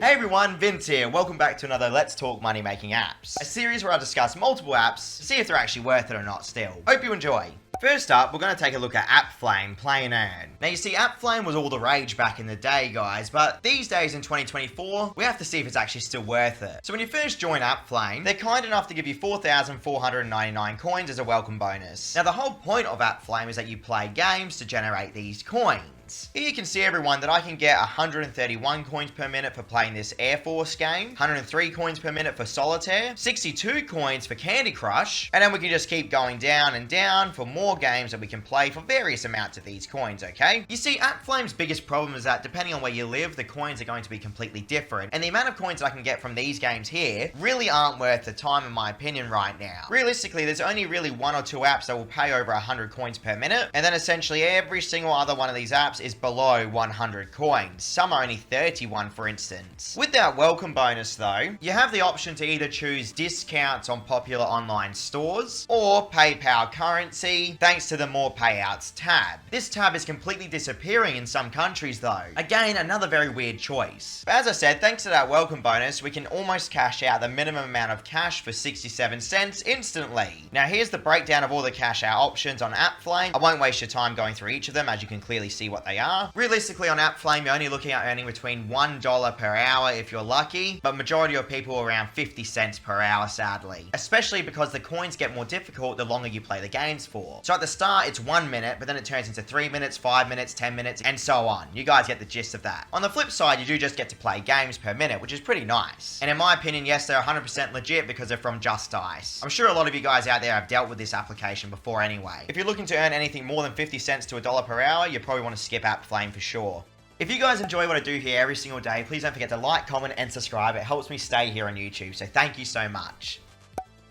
Hey everyone, Vince here. Welcome back to another Let's Talk Money Making Apps, a series where I discuss multiple apps to see if they're actually worth it or not still. Hope you enjoy. First up, we're going to take a look at AppFlame Play and Earn. Now you see, AppFlame was all the rage back in the day, guys, but these days in 2024, we have to see if it's actually still worth it. So when you first join AppFlame, they're kind enough to give you 4,499 coins as a welcome bonus. Now the whole point of AppFlame is that you play games to generate these coins. Here you can see, everyone, that I can get 131 coins per minute for playing this Air Force game, 103 coins per minute for Solitaire, 62 coins for Candy Crush, and then we can just keep going down and down for more games that we can play for various amounts of these coins, okay? You see, AppFlame's biggest problem is that depending on where you live, the coins are going to be completely different, and the amount of coins that I can get from these games here really aren't worth the time, in my opinion, right now. Realistically, there's only really one or two apps that will pay over 100 coins per minute, and then essentially every single other one of these apps is below 100 coins. Some are only 31, for instance. With that welcome bonus though, you have the option to either choose discounts on popular online stores or PayPal currency thanks to the more payouts tab. This tab is completely disappearing in some countries though. Again, another very weird choice. But as I said, thanks to that welcome bonus, we can almost cash out the minimum amount of cash for 67 cents instantly. Now here's the breakdown of all the cash out options on AppFlame. I won't waste your time going through each of them, as you can clearly see what they are. Realistically, on AppFlame, you're only looking at earning between $1 per hour if you're lucky, but majority of people are around 50 cents per hour, sadly. Especially because the coins get more difficult the longer you play the games for. So at the start, it's 1 minute, but then it turns into 3 minutes, 5 minutes, 10 minutes, and so on. You guys get the gist of that. On the flip side, you do just get to play games per minute, which is pretty nice. And in my opinion, yes, they're 100% legit because they're from Just Dice. I'm sure a lot of you guys out there have dealt with this application before anyway. If you're looking to earn anything more than 50 cents to $1 per hour, you probably want to skip AppFlame for sure. If you guys enjoy what I do here every single day, please don't forget to like, comment, and subscribe. It helps me stay here on YouTube, so thank you so much.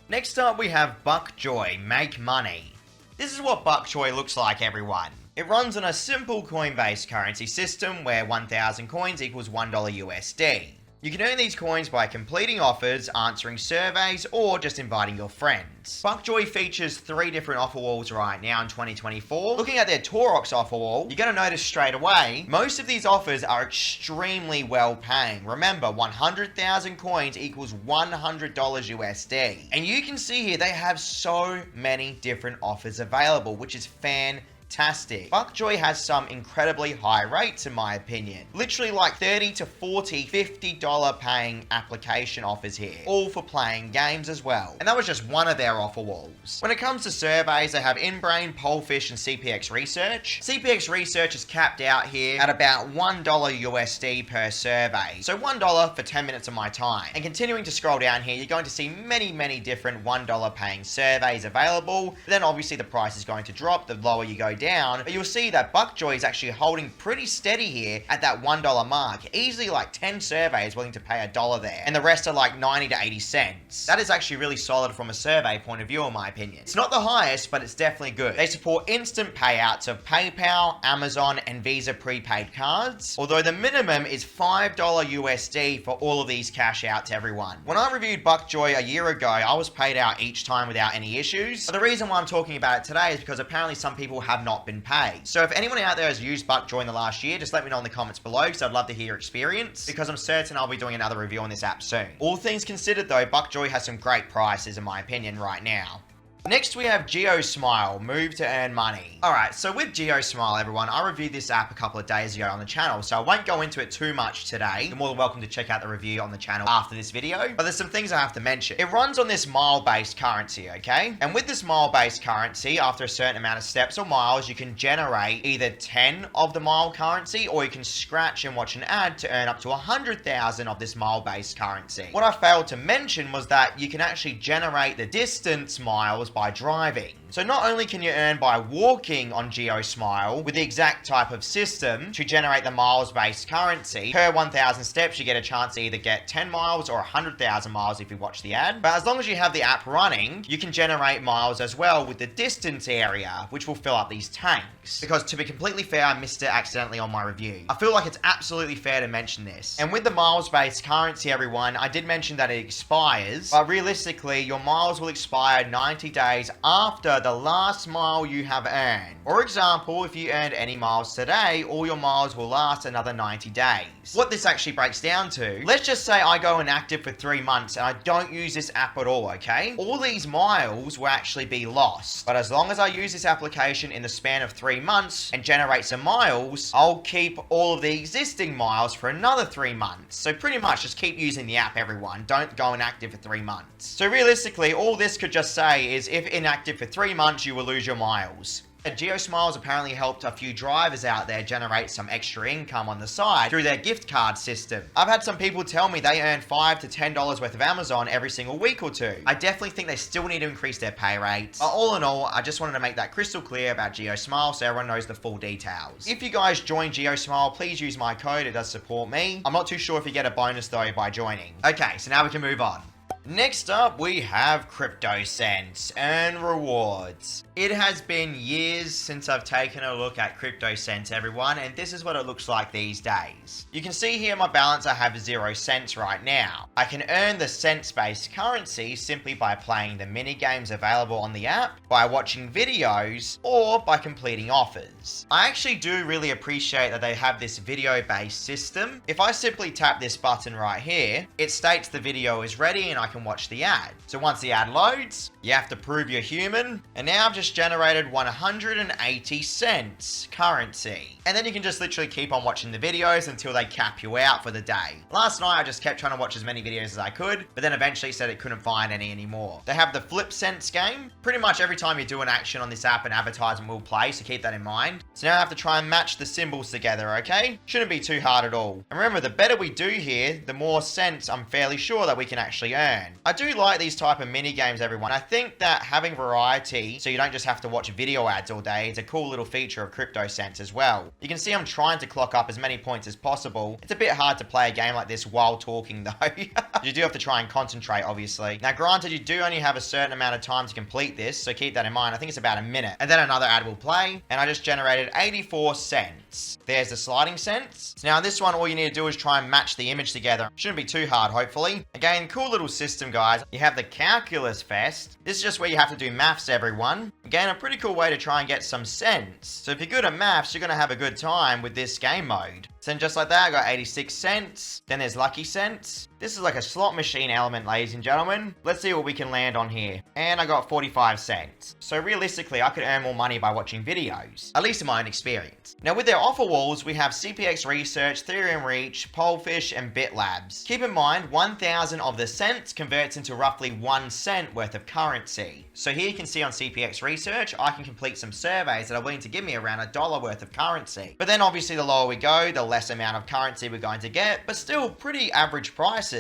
Next up, we have BuckJoy, Make Money. This is what BuckJoy looks like, everyone. It runs on a simple coin-based currency system where 1,000 coins equals $1 USD. You can earn these coins by completing offers, answering surveys, or just inviting your friends. BuckJoy features 3 different offer walls right now in 2024. Looking at their Torox offer wall, you're going to notice straight away, most of these offers are extremely well paying. Remember, 100,000 coins equals $100 USD. And you can see here, they have so many different offers available, which is fantastic. BuckJoy has some incredibly high rates, in my opinion. Literally like 30 to 40, $50 paying application offers here, all for playing games as well. And that was just one of their offer walls. When it comes to surveys, they have InBrain, Polefish, and CPX Research. CPX Research is capped out here at about $1 USD per survey. So $1 for 10 minutes of my time. And continuing to scroll down here, you're going to see many different $1 paying surveys available. Then obviously the price is going to drop the lower you go down, but you'll see that BuckJoy is actually holding pretty steady here at that $1 mark. Easily like 10 surveys willing to pay $1 there, and the rest are like 90 to 80 cents. That is actually really solid from a survey point of view, in my opinion. It's not the highest, but it's definitely good. They support instant payouts of PayPal, Amazon, and Visa prepaid cards, although the minimum is $5 USD for all of these cash outs, everyone. When I reviewed BuckJoy a year ago, I was paid out each time without any issues. But the reason why I'm talking about it today is because apparently some people have not been paid. So if anyone out there has used BuckJoy in the last year, just let me know in the comments below, because I'd love to hear your experience, because I'm certain I'll be doing another review on this app soon. All things considered though, BuckJoy has some great prices in my opinion right now. Next, we have GeoSmile, Move to Earn Money. Alright, so with GeoSmile, everyone, I reviewed this app a couple of days ago on the channel, so I won't go into it too much today. You're more than welcome to check out the review on the channel after this video, but there's some things I have to mention. It runs on this mile-based currency, okay? And with this mile-based currency, after a certain amount of steps or miles, you can generate either 10 of the mile currency, or you can scratch and watch an ad to earn up to 100,000 of this mile-based currency. What I failed to mention was that you can actually generate the distance miles by driving. So not only can you earn by walking on GeoSmile with the exact type of system to generate the miles-based currency, per 1,000 steps you get a chance to either get 10 miles or 100,000 miles if you watch the ad. But as long as you have the app running, you can generate miles as well with the distance area, which will fill up these tanks. Because to be completely fair, I missed it accidentally on my review. I feel like it's absolutely fair to mention this. And with the miles-based currency, everyone, I did mention that it expires, but realistically, your miles will expire 90 days after the last mile you have earned. For example, if you earned any miles today, all your miles will last another 90 days. What this actually breaks down to, let's just say I go inactive for 3 months and I don't use this app at all, okay? All these miles will actually be lost. But as long as I use this application in the span of 3 months and generate some miles, I'll keep all of the existing miles for another 3 months. So pretty much just keep using the app, everyone. Don't go inactive for 3 months. So realistically, all this could just say is if inactive for 3 months, you will lose your miles. GeoSmile has apparently helped a few drivers out there generate some extra income on the side through their gift card system. I've had some people tell me they earn $5 to $10 worth of Amazon every single week or two. I definitely think they still need to increase their pay rates. But all in all, I just wanted to make that crystal clear about GeoSmile so everyone knows the full details. If you guys join GeoSmile, please use my code. It does support me. I'm not too sure if you get a bonus though by joining. Okay, so now we can move on. Next up, we have CryptoCents, earn rewards. It has been years since I've taken a look at CryptoCents, everyone, and this is what it looks like these days. You can see here my balance, I have 0 cents right now. I can earn the cents-based currency simply by playing the mini games available on the app, by watching videos, or by completing offers. I actually do really appreciate that they have this video-based system. If I simply tap this button right here, it states the video is ready and I can watch the ad. So once the ad loads, you have to prove you're human, and now I've just generated 180 cents currency. And then you can just literally keep on watching the videos until they cap you out for the day. Last night I just kept trying to watch as many videos as I could, but then eventually said it couldn't find any anymore. They have the flip cents game. Pretty much every time you do an action on this app, an advertisement will play, so keep that in mind. So now I have to try and match the symbols together, okay? Shouldn't be too hard at all. And remember, the better we do here, the more cents I'm fairly sure that we can actually earn. I do like these type of mini games, everyone. I think that having variety, so you don't just have to watch video ads all day, is a cool little feature of CryptoCents as well. You can see I'm trying to clock up as many points as possible. It's a bit hard to play a game like this while talking though. You do have to try and concentrate, obviously. Now granted, you do only have a certain amount of time to complete this, so keep that in mind. I think it's about a minute. And then another ad will play, and I just generated 84 cents. There's the sliding cents. So now this one, all you need to do is try and match the image together. Shouldn't be too hard, hopefully. Again, cool little system, guys. You have the Calculus Fest. This is just where you have to do maths, everyone. Again, a pretty cool way to try and get some cents. So if you're good at maths, you're going to have a good time with this game mode. So then just like that, I got 86 cents. Then there's Lucky Cents. This is like a slot machine element, ladies and gentlemen. Let's see what we can land on here. And I got 45 cents. So realistically, I could earn more money by watching videos, at least in my own experience. Now with their offer walls, we have CPX Research, Ethereum Reach, Polefish, and BitLabs. Keep in mind, 1,000 of the cents converts into roughly 1 cent worth of currency. So here you can see on CPX Research, I can complete some surveys that are willing to give me around $1 worth of currency. But then obviously the lower we go, the less amount of currency we're going to get, but still pretty average prices.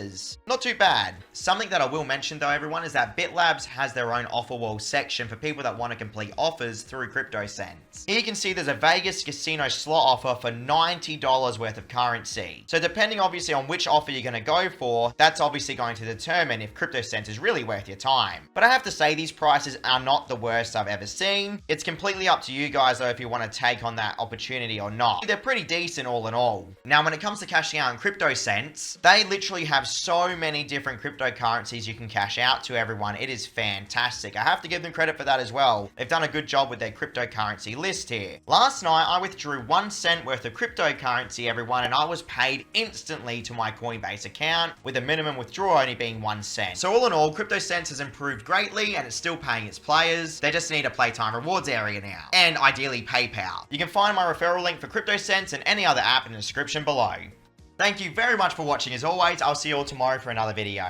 Not too bad. Something that I will mention though, everyone, is that BitLabs has their own offer wall section for people that want to complete offers through CryptoCents. Here you can see there's a Vegas casino slot offer for $90 worth of currency. So depending obviously on which offer you're going to go for, that's obviously going to determine if CryptoCents is really worth your time. But I have to say these prices are not the worst I've ever seen. It's completely up to you guys though if you want to take on that opportunity or not. They're pretty decent all in all. Now when it comes to cashing out in CryptoCents, they literally have so many different cryptocurrencies you can cash out to, everyone. It is fantastic. I have to give them credit for that as well. They've done a good job with their cryptocurrency list here. Last night I withdrew 1 cent worth of cryptocurrency, everyone, and I was paid instantly to my Coinbase account with a minimum withdrawal only being 1 cent. So all in all, CryptoCents has improved greatly and it's still paying its players. They just need a playtime rewards area now, and ideally PayPal. You can find my referral link for CryptoCents and any other app in the description below. Thank you very much for watching as always. I'll see you all tomorrow for another video.